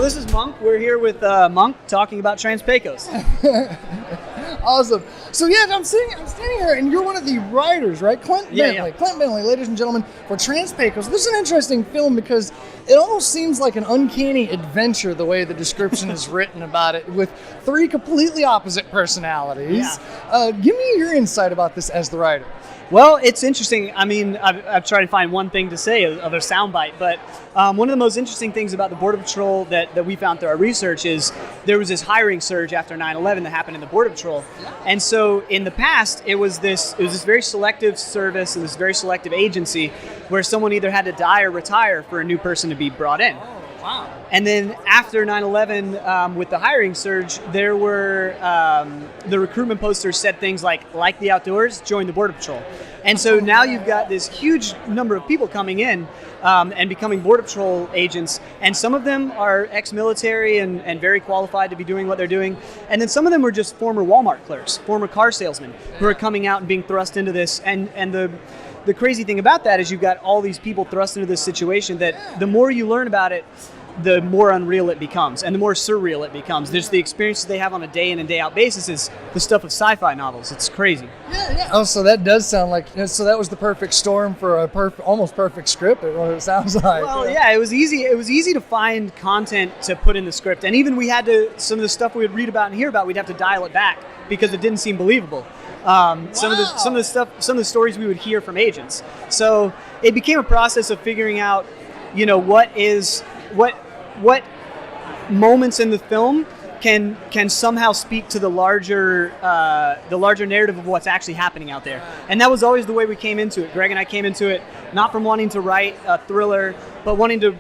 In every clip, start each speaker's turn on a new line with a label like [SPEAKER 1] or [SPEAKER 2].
[SPEAKER 1] this is Monk. We're here with Monk talking about Transpecos.
[SPEAKER 2] Awesome. So yeah, I'm standing here, and you're one of the writers, right? Clint Bently.
[SPEAKER 1] Yeah.
[SPEAKER 2] Clint Bently, ladies and gentlemen, for Transpecos. This is an interesting film because it almost seems like an uncanny adventure the way the description is written about it, with three completely opposite personalities.
[SPEAKER 1] Yeah.
[SPEAKER 2] Give me your insight about this as the writer.
[SPEAKER 1] Well, it's interesting. I mean, I've tried to find one thing to say of a soundbite, but one of the most interesting things about the Border Patrol that we found through our research is there was this hiring surge after 9/11 that happened in the Border Patrol. And so in the past, it was this very selective service and this very selective agency where someone either had to die or retire for a new person to be brought in.
[SPEAKER 2] Wow.
[SPEAKER 1] And then after 9/11, with the hiring surge, there were the recruitment posters said things like the outdoors, join the Border Patrol. And so now you've got this huge number of people coming in and becoming Border Patrol agents. And some of them are ex-military and very qualified to be doing what they're doing. And then some of them were just former Walmart clerks, former car salesmen who are coming out and being thrust into this. And the crazy thing about that is you've got all these people thrust into this situation that the more you learn about it, the more unreal it becomes and the more surreal it becomes. There's the experiences they have on a day in and day out basis is the stuff of sci-fi novels. It's crazy.
[SPEAKER 2] Yeah. Oh, so that does sound like, so that was the perfect storm for a almost perfect script, what it sounds like.
[SPEAKER 1] Well, yeah, it was easy. It was easy to find content to put in the script. And even we had to, some of the stuff we would read about and hear about, we'd have to dial it back because it didn't seem believable. Some of the stories we would hear from agents. So it became a process of figuring out, what moments in the film can somehow speak to the larger narrative of what's actually happening out there. And that was always the way we came into it. Greg and I came into it not from wanting to write a thriller, but wanting to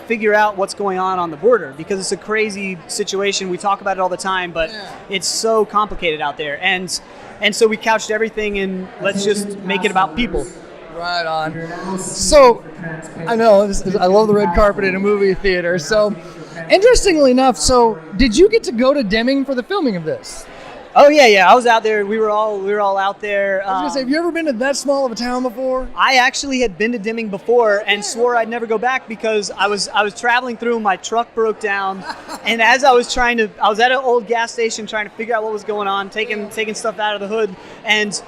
[SPEAKER 1] figure out what's going on the border, because it's a crazy situation. We talk about it all the time, but it's so complicated out there. And so we couched everything in let's just make it about people.
[SPEAKER 2] Right on. So, I know, I love the red carpet in a movie theater. So, interestingly enough, did you get to go to Deming for the filming of this?
[SPEAKER 1] Oh yeah. I was out there. We were all out there.
[SPEAKER 2] I was gonna say, have you ever been to that small of a town before?
[SPEAKER 1] I actually had been to Deming before and swore I'd never go back because I was traveling through. My truck broke down, and as I was at an old gas station trying to figure out what was going on, taking stuff out of the hood, and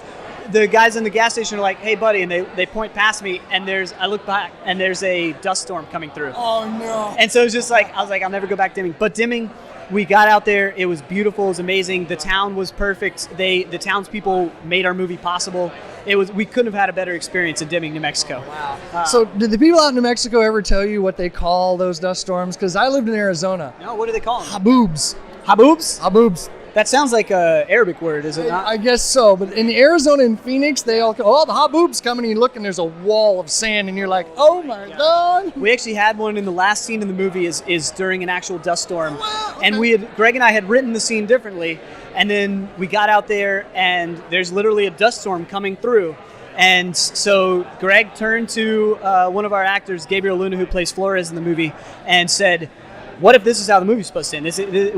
[SPEAKER 1] the guys in the gas station are like, "Hey, buddy," and they point past me, and I look back, and there's a dust storm coming through.
[SPEAKER 2] Oh no!
[SPEAKER 1] And so it was just like I was like, "I'll never go back to Deming." But Deming, we got out there. It was beautiful. It was amazing. The town was perfect. The townspeople made our movie possible. We couldn't have had a better experience in Deming, New Mexico.
[SPEAKER 2] Wow. So did the people out in New Mexico ever tell you what they call those dust storms? Because I lived in Arizona.
[SPEAKER 1] No, what do they call them?
[SPEAKER 2] Haboobs.
[SPEAKER 1] Haboobs?
[SPEAKER 2] Haboobs.
[SPEAKER 1] That sounds like an Arabic word, is it not?
[SPEAKER 2] I guess so. But in Arizona and Phoenix, they all go, the haboob's coming, and you look, and there's a wall of sand, and you're like, oh my God.
[SPEAKER 1] We actually had one in the last scene in the movie is during an actual dust storm.
[SPEAKER 2] Wow, okay.
[SPEAKER 1] And Greg and I had written the scene differently, and then we got out there, and there's literally a dust storm coming through. And so Greg turned to one of our actors, Gabriel Luna, who plays Flores in the movie, and said, what if this is how the movie's supposed to end?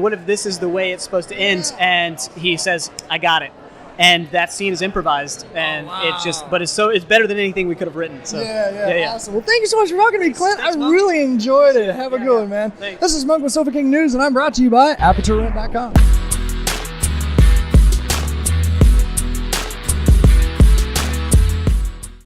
[SPEAKER 1] What if this is the way it's supposed to end? And he says, I got it. And that scene is improvised, and it's better than anything we could have written. So
[SPEAKER 2] yeah. Awesome. Well, thank you so much for talking to me, Clint.
[SPEAKER 1] Thanks,
[SPEAKER 2] I really enjoyed it. Have a good one, man.
[SPEAKER 1] Thanks.
[SPEAKER 2] This is Monk with Sofa King News, and I'm brought to you by ApertureRent.com.